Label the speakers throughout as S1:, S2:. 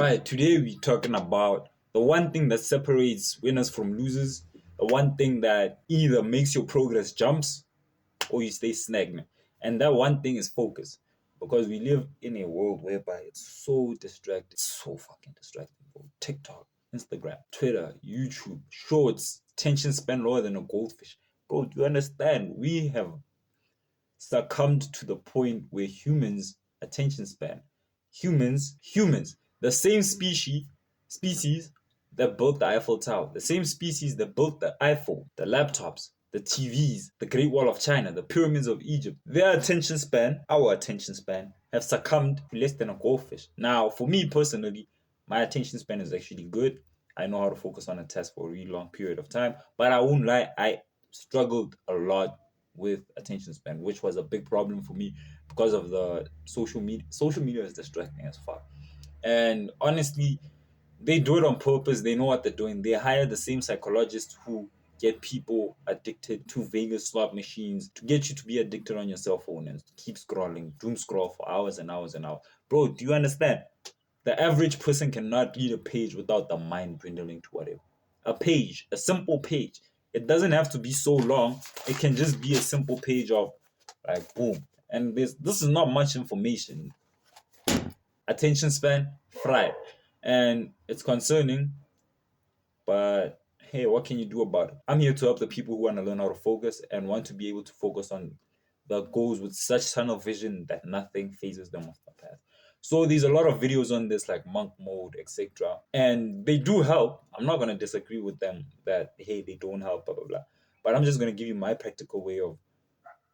S1: right, today we're talking about the one thing that separates winners from losers, the one thing that either makes your progress jumps or you stay stagnant. And that one thing is focus. Because we live in a world whereby it's so distracting, so fucking distracting, bro. TikTok, Instagram, Twitter, YouTube, shorts, attention span lower than a goldfish. Bro, do you understand? We have succumbed to the point where humans, the same species that built the Eiffel Tower, the same species that built the iPhone, the laptops, the TVs, the Great Wall of China, the pyramids of Egypt, our attention span, have succumbed to less than a goldfish. Now, for me personally, my attention span is actually good. I know how to focus on a task for a really long period of time, but I won't lie, I struggled a lot with attention span, which was a big problem for me because of the social media. Social media is distracting as fuck. And honestly, they do it on purpose. They know what they're doing. They hire the same psychologists who get people addicted to Vegas slot machines to get you to be addicted on your cell phone and keep scrolling, doom scroll for hours and hours and hours. Bro, do you understand? The average person cannot read a page without the mind dwindling to whatever. A page, a simple page. It doesn't have to be so long. It can just be a simple page of like boom. And this is not much information. Attention span, fried. And it's concerning, but hey, what can you do about it? I'm here to help the people who want to learn how to focus and want to be able to focus on the goals with such tunnel vision that nothing phases them off the path. So there's a lot of videos on this like monk mode, etc. And they do help. I'm not gonna disagree with them that hey, they don't help, blah blah blah. But I'm just gonna give you my practical way of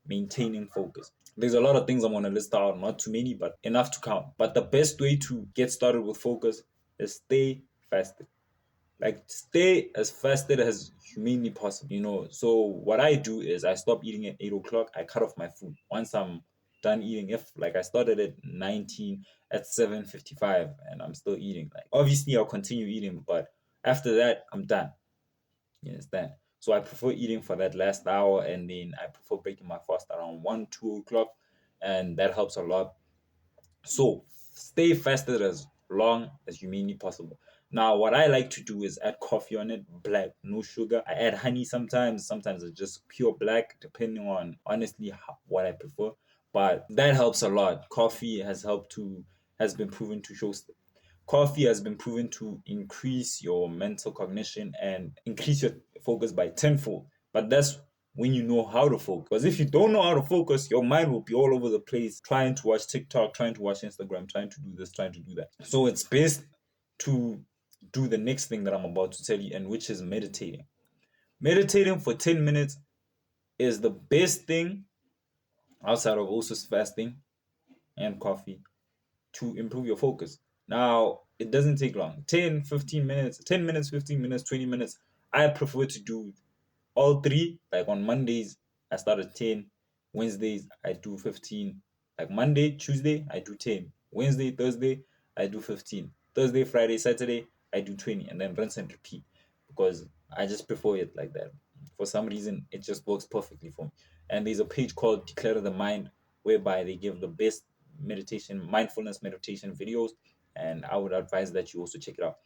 S1: maintaining focus. There's a lot of things I'm gonna list out, not too many, but enough to count. But the best way to get started with focus is stay fasted. Like stay as fasted as humanly possible, So what I do is I stop eating at 8 o'clock. I cut off my food once I'm done eating. If like I started at 19, at 7:55 and I'm still eating, like obviously I'll continue eating, but after that I'm done. You understand? So I prefer eating for that last hour, and then I prefer breaking my fast around 1, 2 o'clock, and that helps a lot. So stay fasted as long as humanly possible. Now, what I like to do is add coffee on it, black, no sugar. I add honey sometimes. Sometimes it's just pure black, depending on honestly what I prefer. But that helps a lot. Has been proven to show. Coffee has been proven to increase your mental cognition and increase your focus by tenfold. But that's when you know how to focus. Because if you don't know how to focus, your mind will be all over the place trying to watch TikTok, trying to watch Instagram, trying to do this, trying to do that. So it's best to do the next thing that I'm about to tell you, and which is meditating. Meditating for 10 minutes is the best thing outside of also fasting and coffee to improve your focus. Now, it doesn't take long 10, 15 minutes, 10 minutes, 15 minutes, 20 minutes. I prefer to do all three. Like on Mondays, I start at 10. Wednesdays, I do 15. Like Monday, Tuesday, I do 10. Wednesday, Thursday, I do 15. Thursday, Friday, Saturday, I do 20. And then rinse and repeat because I just prefer it like that. For some reason, it just works perfectly for me. And there's a page called Declare the Mind whereby they give the best mindfulness meditation videos. And I would advise that you also check it out.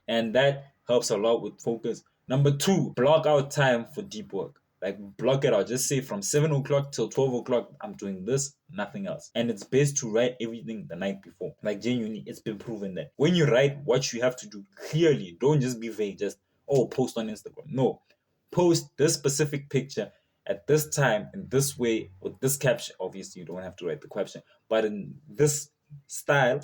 S1: And that helps a lot with focus. Number two, block out time for deep work. Like block it out. Just say from 7 o'clock till 12 o'clock, I'm doing this, nothing else. And it's best to write everything the night before. Like genuinely, it's been proven that when you write what you have to do clearly, don't just be vague, just, post on Instagram. No, post this specific picture at this time in this way with this caption. Obviously, you don't have to write the caption, but in this style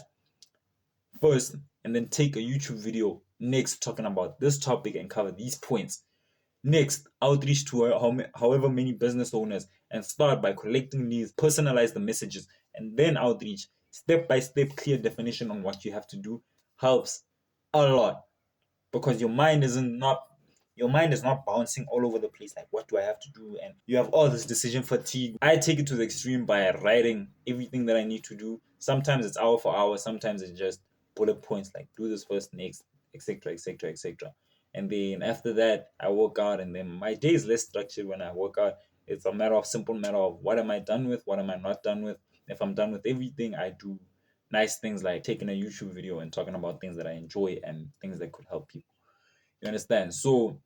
S1: first, and then take a YouTube video next talking about this topic and cover these points. Next, outreach to however many business owners and start by collecting these, personalize the messages, and then outreach. Step by step, clear definition on what you have to do helps a lot because your mind is not bouncing all over the place like what do I have to do, and you have all this decision fatigue. I take it to the extreme by writing everything that I need to do. Sometimes it's hour for hour, sometimes it's just bullet points like do this first, next, etc, etc, etc. And then after that I work out, and then my day is less structured when I work out. It's a simple matter of what am I done with, what am I not done with. If I'm done with everything, I do nice things like taking a YouTube video and talking about things that I enjoy and things that could help people. You understand? So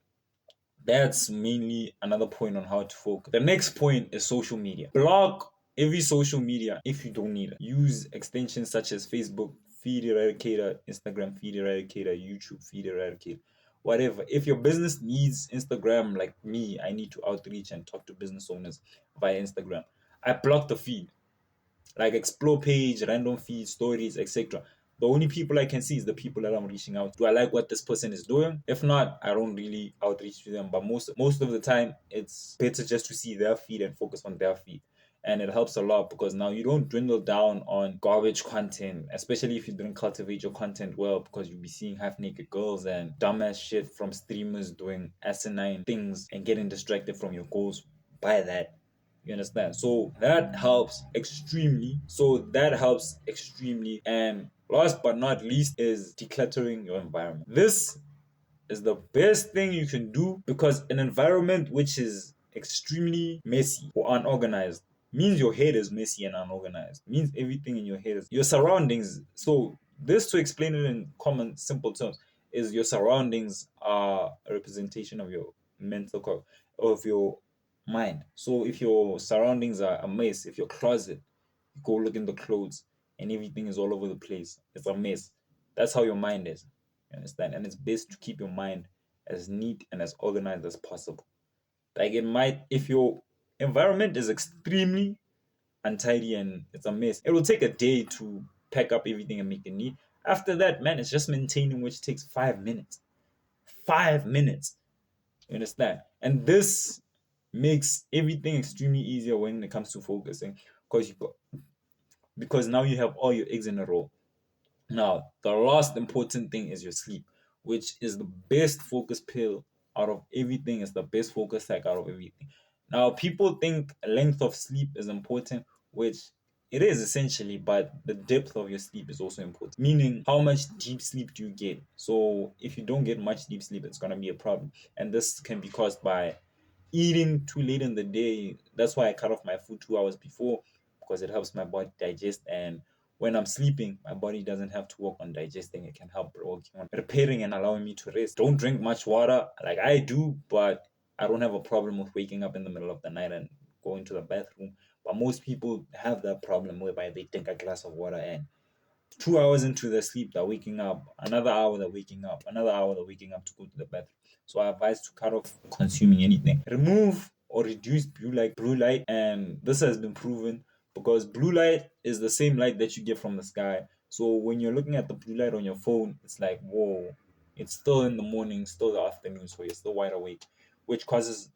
S1: that's mainly another point on how to focus. The next point is social media. Block every social media if you don't need it. Use extensions such as Facebook Feed Eradicator, Instagram Feed Eradicator, YouTube Feed Eradicator, whatever. If your business needs Instagram, like me, I need to outreach and talk to business owners via Instagram. I block the feed, like explore page, random feed, stories, etc. The only people I can see is the people that I'm reaching out. Do I like what this person is doing? If not, I don't really outreach to them. But most of the time, it's better just to see their feed and focus on their feed. And it helps a lot because now you don't dwindle down on garbage content, especially if you didn't cultivate your content well, because you'll be seeing half naked girls and dumbass shit from streamers doing asinine things and getting distracted from your goals by that. You understand? So that helps extremely. And last but not least is decluttering your environment. This is the best thing you can do because an environment which is extremely messy or unorganized means your head is messy and unorganized. Means everything in your head is your surroundings. So this, to explain it in common simple terms, is your surroundings are a representation of your of your mind. So if your surroundings are a mess, if your closet, you go look in the clothes and everything is all over the place, it's a mess. That's how your mind is. You understand? And it's best to keep your mind as neat and as organized as possible. Like it might, if your environment is extremely untidy and it's a mess, it will take a day to pack up everything and make it neat. After that, man, it's just maintaining, which takes 5 minutes. 5 minutes. You understand? And this makes everything extremely easier when it comes to focusing because because now you have all your eggs in a row. Now, the last important thing is your sleep, which is the best focus pill out of everything. It's the best focus hack out of everything. Now, people think length of sleep is important, which it is essentially, but the depth of your sleep is also important. Meaning, how much deep sleep do you get? So, if you don't get much deep sleep, it's gonna be a problem, and this can be caused by eating too late in the day. That's why I cut off my food 2 hours before because it helps my body digest. And when I'm sleeping, my body doesn't have to work on digesting. It can help working on repairing and allowing me to rest. Don't drink much water like I do, but I don't have a problem with waking up in the middle of the night and going to the bathroom. But most people have that problem whereby they drink a glass of water and 2 hours into their sleep, they're waking up, another hour they're waking up, another hour they're waking up to go to the bathroom. So I advise to cut off consuming anything. Remove or reduce blue light, and this has been proven because blue light is the same light that you get from the sky. So when you're looking at the blue light on your phone, it's like, whoa, it's still in the morning, still the afternoon, so you're still wide awake, which causes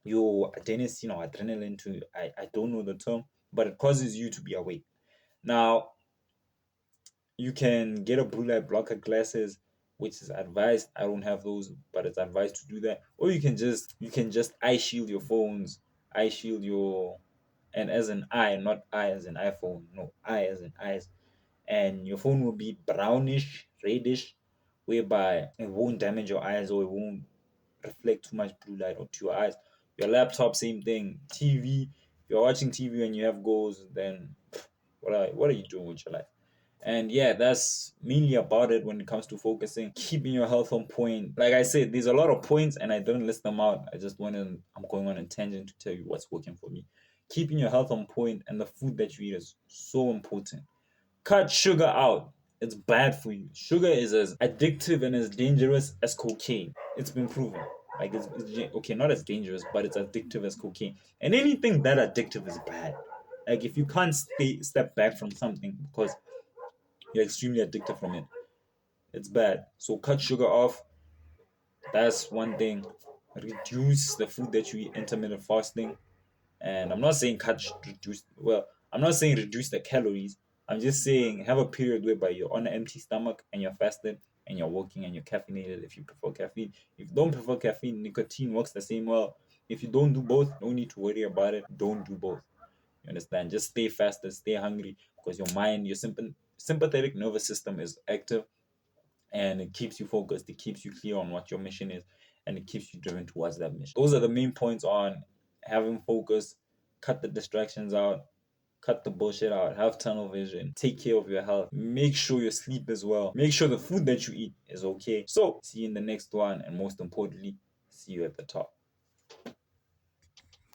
S1: your adrenaline to I don't know the term, but it causes you to be awake. Now you can get a blue light blocker glasses, which is advised. I don't have those, but it's advised to do that. Or you can just eye shield your phones, eye shield your and as an eye, not eye as an iPhone, no, eye as in eyes. And your phone will be brownish, reddish, whereby it won't damage your eyes or it won't reflect too much blue light onto your eyes. Your laptop, same thing. TV, if you're watching TV and you have goals, then what are you doing with your life? And yeah, that's mainly about it when it comes to focusing, keeping your health on point. Like I said, there's a lot of points and I didn't list them out. I'm going on a tangent to tell you what's working for me. Keeping your health on point and the food that you eat is so important. Cut sugar out. It's bad for you. Sugar is as addictive and as dangerous as cocaine. It's been proven. Like okay, not as dangerous, but it's addictive as cocaine. And anything that addictive is bad. Like if you can't step back from something because you're extremely addicted from it, it's bad. So cut sugar off. That's one thing. Reduce the food that you eat, intermittent fasting. And I'm not saying reduce. Well, I'm not saying reduce the calories. I'm just saying have a period whereby you're on an empty stomach and you're fasted and you're working and you're caffeinated if you prefer caffeine. If you don't prefer caffeine, nicotine works the same well. If you don't do both, no need to worry about it. Don't do both. You understand? Just stay fasted, stay hungry because your mind, your sympathetic nervous system is active and it keeps you focused, it keeps you clear on what your mission is, and it keeps you driven towards that mission. Those are the main points on having focus, cut the distractions out, Cut the bullshit out. Have tunnel vision. Take care of your health. Make sure you sleep as well. Make sure the food that you eat is okay. So, see you in the next one. And most importantly, see you at the top.